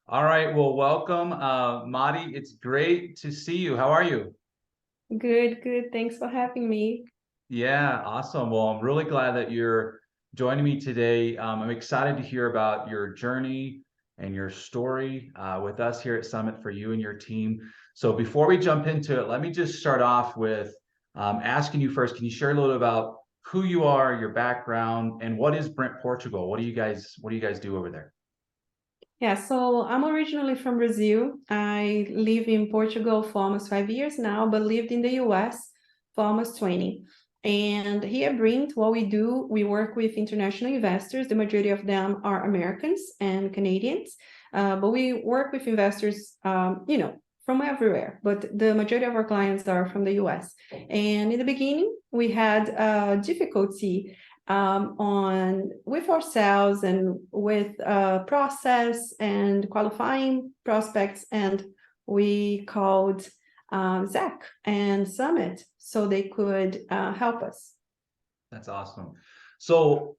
All right, well, welcome, Madi. It's great to see you. How are you? Good, good. Thanks for having me. Yeah, awesome. Well, I'm really glad that you're joining me today. I'm excited to hear about your journey and your story with us here at Summit for you and your team. So before we jump into it, let me just start off with asking you first, can you share a little about who you are, your background, and what is BRINT Portugal? What do you guys do over there? Yeah, so I'm originally from Brazil. I live in Portugal for almost 5 years now, but lived in the US for almost 20. And here at BRINT, what we do, we work with international investors. The majority of them are Americans and Canadians, but we work with investors, from everywhere. But the majority of our clients are from the US. And in the beginning, we had difficulty on with ourselves and with process and qualifying prospects, and we called Zach and Summit so they could help us. That's awesome. So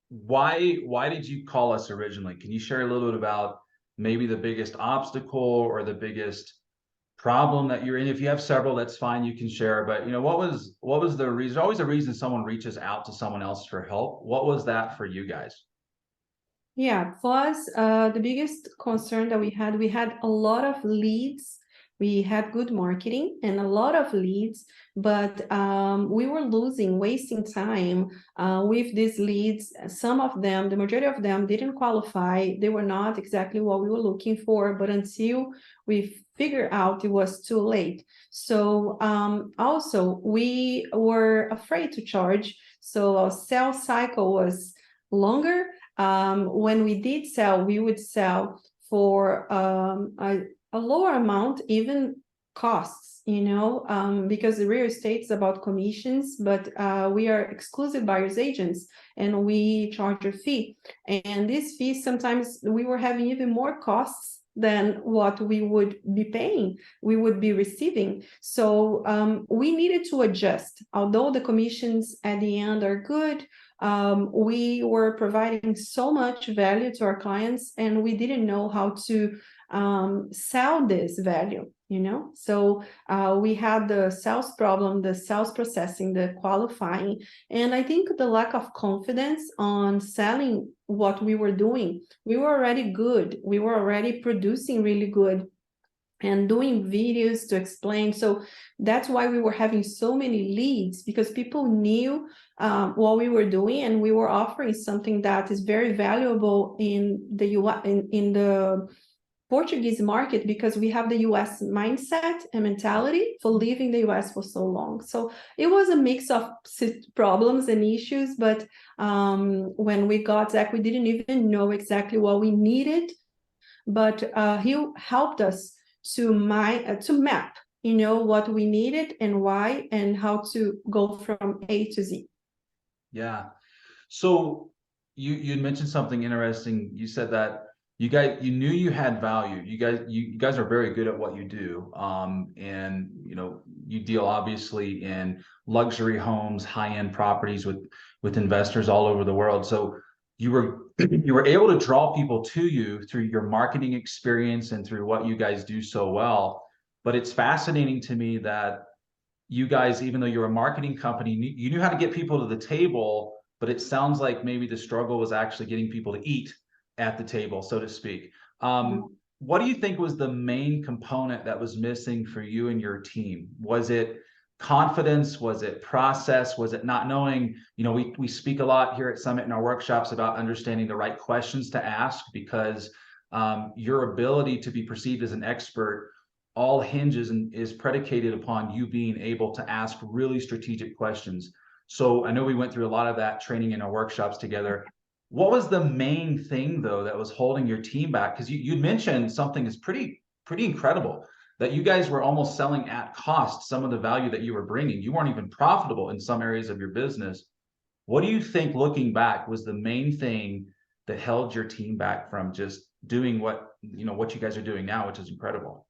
why did you call us originally? Can you share a little bit about maybe the biggest obstacle or the biggest problem that you're in? If you have several, that's fine, you can share. But what was the reason? There's always a reason someone reaches out to someone else for help. What was that for you guys? Yeah, for us, the biggest concern that we had a lot of leads. We had good marketing and a lot of leads, but we were wasting time with these leads. Some of them, the majority of them, didn't qualify. They were not exactly what we were looking for, but until we figured out it was too late. So also, we were afraid to charge. So our sales cycle was longer. When we did sell, we would sell for a lower amount, even costs, because the real estate is about commissions, but we are exclusive buyers agents and we charge a fee. And this fee, sometimes we were having even more costs than what we would be paying, we would be receiving. So we needed to adjust. Although the commissions at the end are good, we were providing so much value to our clients and we didn't know how to sell this value. So we had the sales problem, the sales processing, the qualifying, and I think the lack of confidence on selling what we were doing. We were already good, we were already producing really good and doing videos to explain. So that's why we were having so many leads, because people knew what we were doing and we were offering something that is very valuable in the US, in the Portuguese market, because we have the US mindset and mentality for living the US for so long. So it was a mix of problems and issues, but when we got Zach, we didn't even know exactly what we needed, but he helped us to map, what we needed and why, and how to go from A to Z. Yeah. So you mentioned something interesting. You said that you knew you had value. You guys are very good at what you do. And you deal obviously in luxury homes, high-end properties with investors all over the world. So you were able to draw people to you through your marketing experience and through what you guys do so well. But it's fascinating to me that you guys, even though you're a marketing company, you knew how to get people to the table, but it sounds like maybe the struggle was actually getting people to eat at the table, so to speak. What do you think was the main component that was missing for you and your team? Was it confidence? Was it process? Was it not knowing? We speak a lot here at Summit in our workshops about understanding the right questions to ask, because your ability to be perceived as an expert all hinges and is predicated upon you being able to ask really strategic questions. So I know we went through a lot of that training in our workshops together. What was the main thing though that was holding your team back? Because you mentioned something is pretty incredible, that you guys were almost selling at cost some of the value that you were bringing. You weren't even profitable in some areas of your business. What do you think, looking back, was the main thing that held your team back from just doing what you guys are doing now, which is incredible?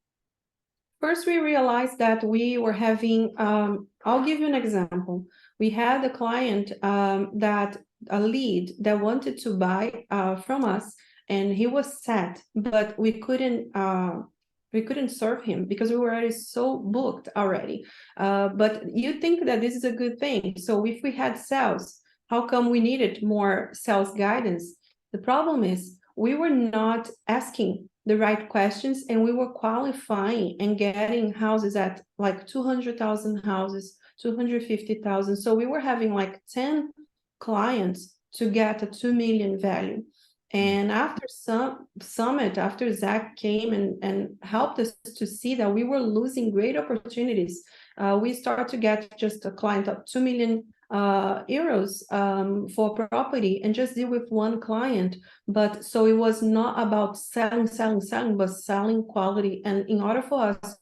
First, we realized that we were having, I'll give you an example. We had a client, a lead that wanted to buy from us, and he was set, but we couldn't serve him because we were already so booked already. But you think that this is a good thing. So if we had sales, how come we needed more sales guidance? The problem is we were not asking the right questions, and we were qualifying and getting houses at like 200,000 houses, 250,000. So we were having like 10 clients to get a 2 million value. And after some summit, after Zach came and helped us to see that we were losing great opportunities, we started to get just a client of 2 million euros for property and just deal with one client. But so it was not about selling, but selling quality. And in order for us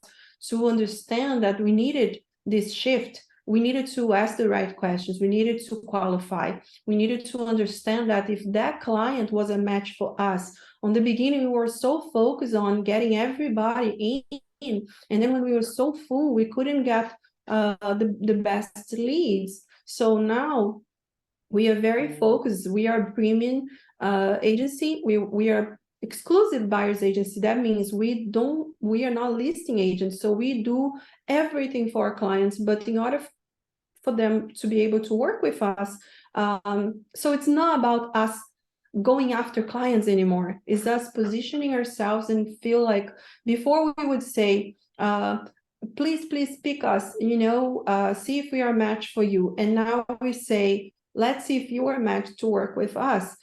to understand that we needed this shift, we needed to ask the right questions. We needed to qualify. We needed to understand that if that client was a match for us, on the beginning, we were so focused on getting everybody in. And then when we were so full, we couldn't get the best leads. So now we are very focused. We are a premium agency. We are exclusive buyers agency. That means we are not listing agents. So we do everything for our clients, but in order for them to be able to work with us. So it's not about us going after clients anymore. It's us positioning ourselves and feel like before we would say, please pick us, see if we are a match for you. And now we say, let's see if you are a match to work with us.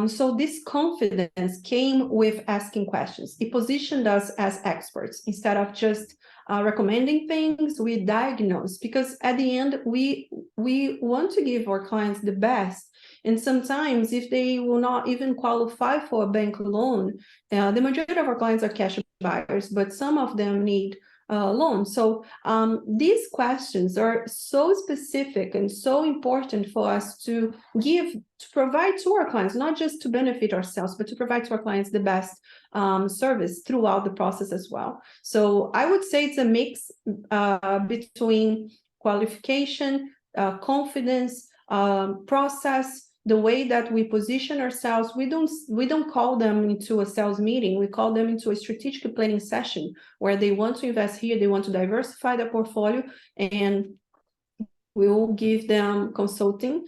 So this confidence came with asking questions. It positioned us as experts instead of just recommending things. We diagnose, because at the end we want to give our clients the best. And sometimes if they will not even qualify for a bank loan, the majority of our clients are cash buyers, but some of them need loan. So these questions are so specific and so important for us to provide to our clients, not just to benefit ourselves, but to provide to our clients the best service throughout the process as well. So I would say it's a mix between qualification, confidence, process, the way that we position ourselves. We don't call them into a sales meeting. We call them into a strategic planning session where they want to invest here, they want to diversify their portfolio, and we will give them consulting,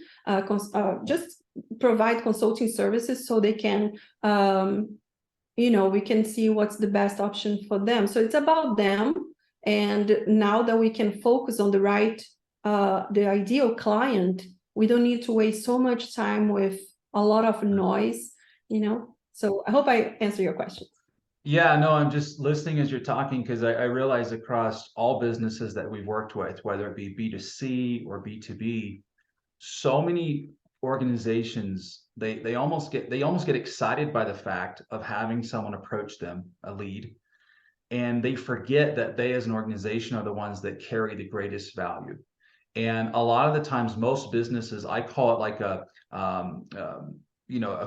just provide consulting services so they can, we can see what's the best option for them. So it's about them. And now that we can focus on the ideal client, we don't need to waste so much time with a lot of noise, So I hope I answer your question. Yeah, no, I'm just listening as you're talking, because I realize across all businesses that we've worked with, whether it be B2C or B2B, so many organizations, they almost get excited by the fact of having someone approach them, a lead, and they forget that they as an organization are the ones that carry the greatest value. And a lot of the times, most businesses, I call it like a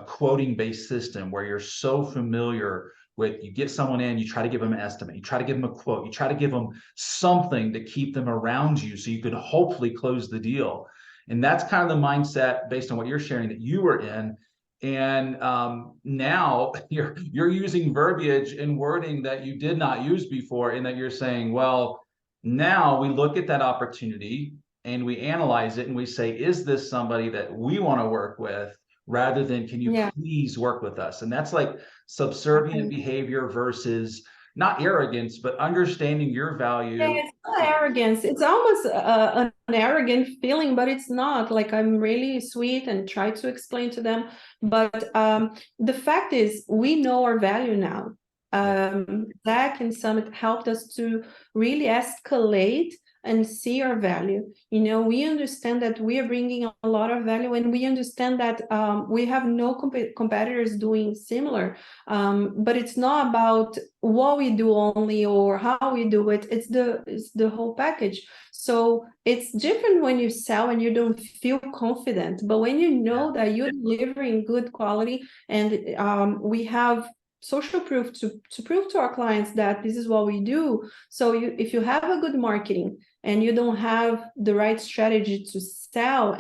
quoting based system where you're so familiar with, you get someone in, you try to give them an estimate, you try to give them a quote, you try to give them something to keep them around you so you could hopefully close the deal. And that's kind of the mindset, based on what you're sharing, that you were in. And now you're using verbiage and wording that you did not use before, in that you're saying, well, now we look at that opportunity and we analyze it and we say, is this somebody that we want to work with, rather than, can you please work with us? And that's like subservient behavior versus, not arrogance, but understanding your value. Yeah, it's not arrogance. It's almost an arrogant feeling, but it's not. Like, I'm really sweet and try to explain to them. But the fact is, we know our value now. Zach and Summit helped us to really escalate and see our value. We understand that we are bringing a lot of value, and we understand that we have no competitors doing similar. But it's not about what we do only or how we do it. It's the whole package. So it's different when you sell and you don't feel confident, but when you know that you're delivering good quality, and we have social proof to prove to our clients that this is what we do. So if you have a good marketing and you don't have the right strategy to sell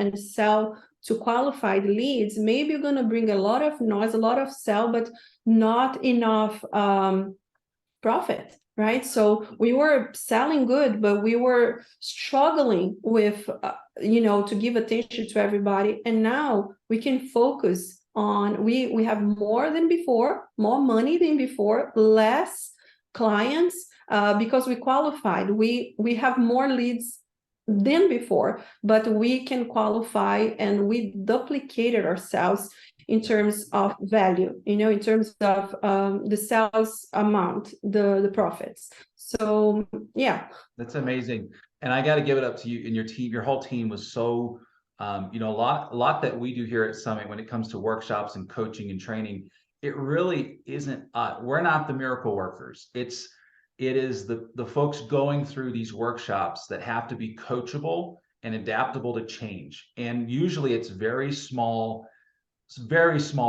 to qualified leads, maybe you're going to bring a lot of noise, a lot of sell, but not enough profit, right? So we were selling good, but we were struggling with, to give attention to everybody. And now we can focus on, we have more than before, more money than before, less clients, because we qualified. We have more leads than before, but we can qualify, and we duplicated ourselves in terms of value, in terms of the sales amount, the profits. So yeah. That's amazing. And I got to give it up to you and your team. Your whole team was so, a lot that we do here at Summit when it comes to workshops and coaching and training. It really isn't, we're not the miracle workers. It is the folks going through these workshops that have to be coachable and adaptable to change. And usually it's very small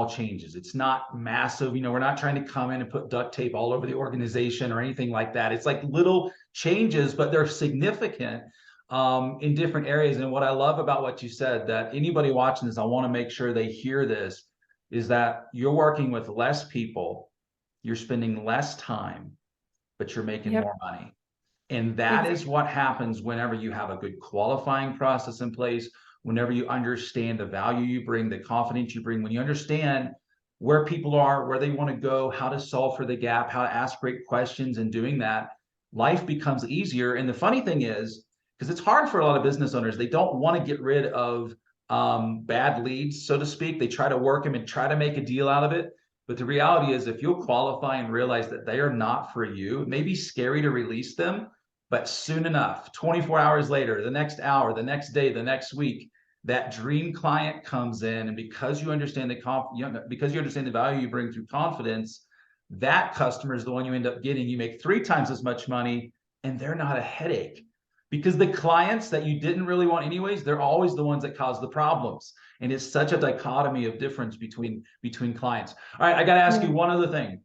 changes. It's not massive. We're not trying to come in and put duct tape all over the organization or anything like that. It's like little changes, but they're significant in different areas. And what I love about what you said, that anybody watching this, I want to make sure they hear this, is that you're working with less people, you're spending less time, but you're making more money. And that is what happens whenever you have a good qualifying process in place, whenever you understand the value you bring, the confidence you bring, when you understand where people are, where they want to go, how to solve for the gap, how to ask great questions, and doing that, life becomes easier. And the funny thing is, because it's hard for a lot of business owners, they don't want to get rid of bad leads, so to speak. They try to work them and try to make a deal out of it. But the reality is, if you'll qualify and realize that they are not for you, it may be scary to release them, but soon enough, 24 hours later, the next hour, the next day, the next week, that dream client comes in, and because you understand because you understand the value you bring through confidence, that customer is the one you end up getting. You make 3 times as much money, and they're not a headache. Because the clients that you didn't really want anyways, they're always the ones that cause the problems. And it's such a dichotomy of difference between clients. All right, I got to ask you one other thing.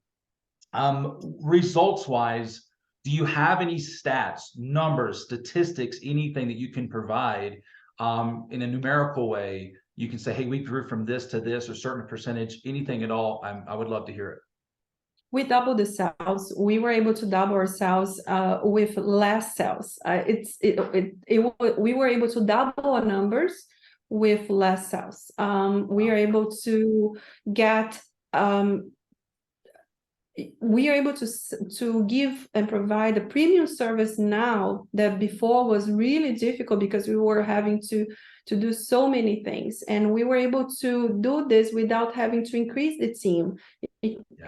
Results wise, do you have any stats, numbers, statistics, anything that you can provide in a numerical way? You can say, hey, we grew from this to this, or certain percentage, anything at all. I would love to hear it. We doubled the sales. We were able to double our sales with less sales. We were able to double our numbers with less sales. We are able to get. We are able to give and provide a premium service now that before was really difficult, because we were having to do so many things, and we were able to do this without having to increase the team,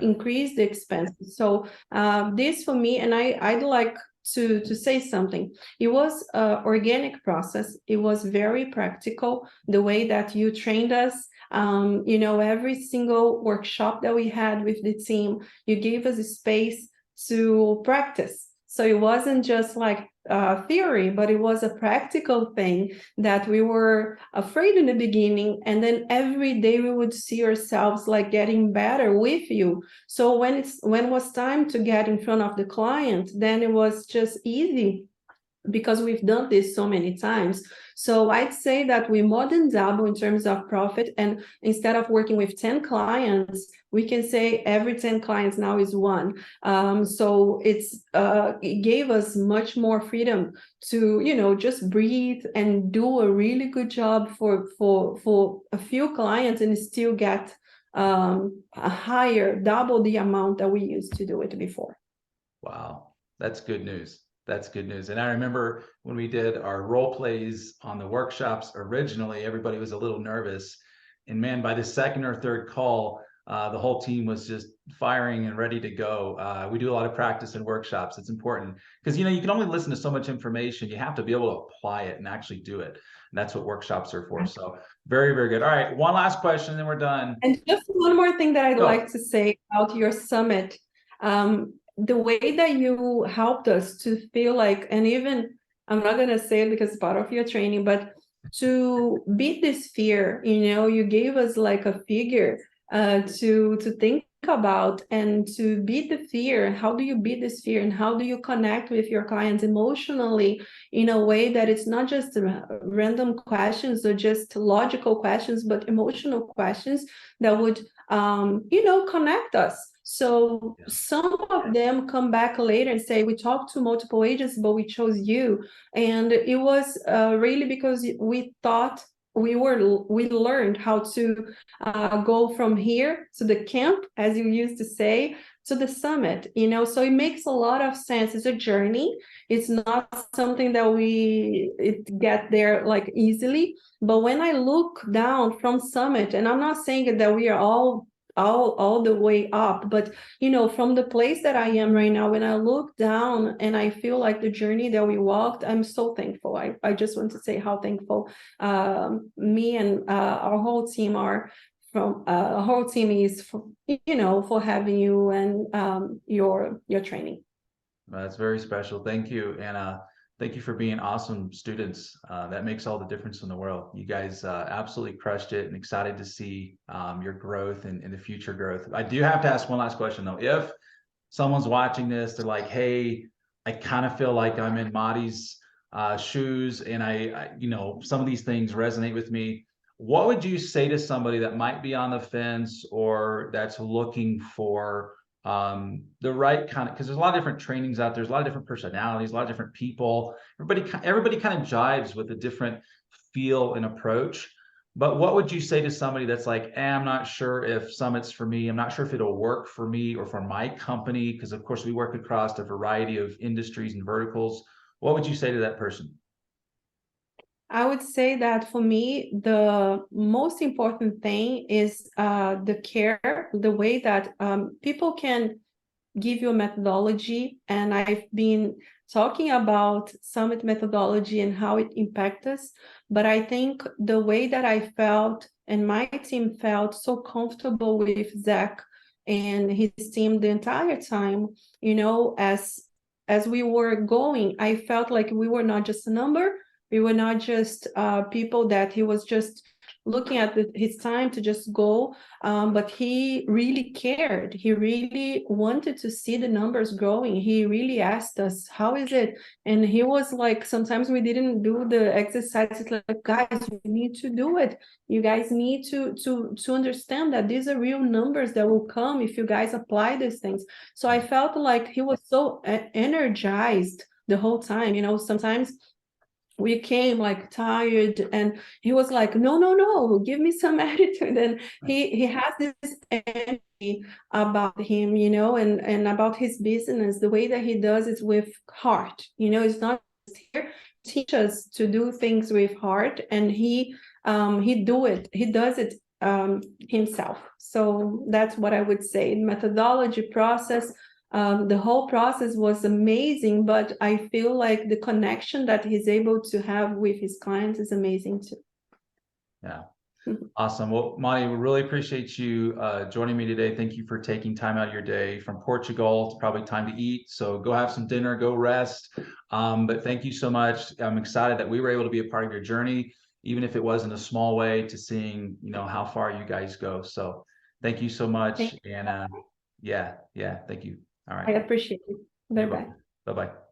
increase the expenses. So this for me, and I'd like to say something. It was an organic process. It was very practical, the way that you trained us. Every single workshop that we had with the team, you gave us a space to practice. So it wasn't just like theory, but it was a practical thing that we were afraid in the beginning. And then every day we would see ourselves like getting better with you. So when it was time to get in front of the client, then it was just easy, because we've done this so many times. So I'd say that we more than double in terms of profit. And instead of working with 10 clients, we can say every 10 clients now is one. So it gave us much more freedom to, just breathe and do a really good job for a few clients, and still get a higher, double the amount that we used to do it before. Wow, that's good news. That's good news. And I remember when we did our role plays on the workshops originally, everybody was a little nervous. And man, by the second or third call, the whole team was just firing and ready to go. We do a lot of practice in workshops. It's important because, you can only listen to so much information. You have to be able to apply it and actually do it. And that's what workshops are for. So very, very good. All right. One last question, then we're done. And just one more thing that I'd like to say about your summit. The way that you helped us to feel like, and even, I'm not going to say it because it's part of your training, but to beat this fear, you gave us like a figure to think about and to beat the fear. How do you beat this fear, and how do you connect with your clients emotionally in a way that it's not just random questions or just logical questions, but emotional questions that would connect us. So some of them come back later and say, we talked to multiple agents, but we chose you. And it was really because we thought we learned how to go from here to the camp, as you used to say, to the summit, so it makes a lot of sense. It's a journey. It's not something that it get there like easily. But when I look down from summit, and I'm not saying that we are all the way up, but from the place that I am right now, when I look down and I feel like the journey that we walked, I'm so thankful. I just want to say how thankful me and our whole team are. Our whole team is for having you and your training. That's very special. Thank you. And thank you for being awesome students. That makes all the difference in the world. You guys absolutely crushed it, and excited to see your growth and the future growth. I do have to ask one last question though. If someone's watching this, they're like, hey, I kind of feel like I'm in Mari's shoes, and I some of these things resonate with me. What would you say to somebody that might be on the fence or that's looking for the right kind of, because there's a lot of different trainings out there, there's a lot of different personalities, a lot of different people, everybody kind of jives with a different feel and approach. But what would you say to somebody that's like, I'm not sure if Summit's for me, I'm not sure if it'll work for me or for my company, because of course we work across a variety of industries and verticals. What would you say to that person? I would say that for me, the most important thing is the care, the way that people can give you a methodology. And I've been talking about Summit methodology and how it impacts us. But I think the way that I felt and my team felt so comfortable with Zach and his team the entire time, as we were going, I felt like we were not just a number. We were not just people that he was just looking at his time to just go, but he really cared. He really wanted to see the numbers growing. He really asked us, how is it? And he was like, sometimes we didn't do the exercises, like, guys, you need to do it. You guys need to understand that these are real numbers that will come if you guys apply these things. So I felt like he was so energized the whole time. Sometimes we came like tired, and he was like, no, give me some attitude. And he has this energy about him, and about his business. The way that he does it with heart, it's not just here. Teach us to do things with heart, and he does it himself. So that's what I would say. Methodology, process, the whole process was amazing, but I feel like the connection that he's able to have with his clients is amazing too. Yeah. Awesome. Well, Mari, we really appreciate you joining me today. Thank you for taking time out of your day from Portugal. It's probably time to eat, so go have some dinner, go rest. But thank you so much. I'm excited that we were able to be a part of your journey, even if it was in a small way, to seeing, how far you guys go. So thank you so much. And yeah, thank you. All right. I appreciate it. Bye-bye. Bye-bye.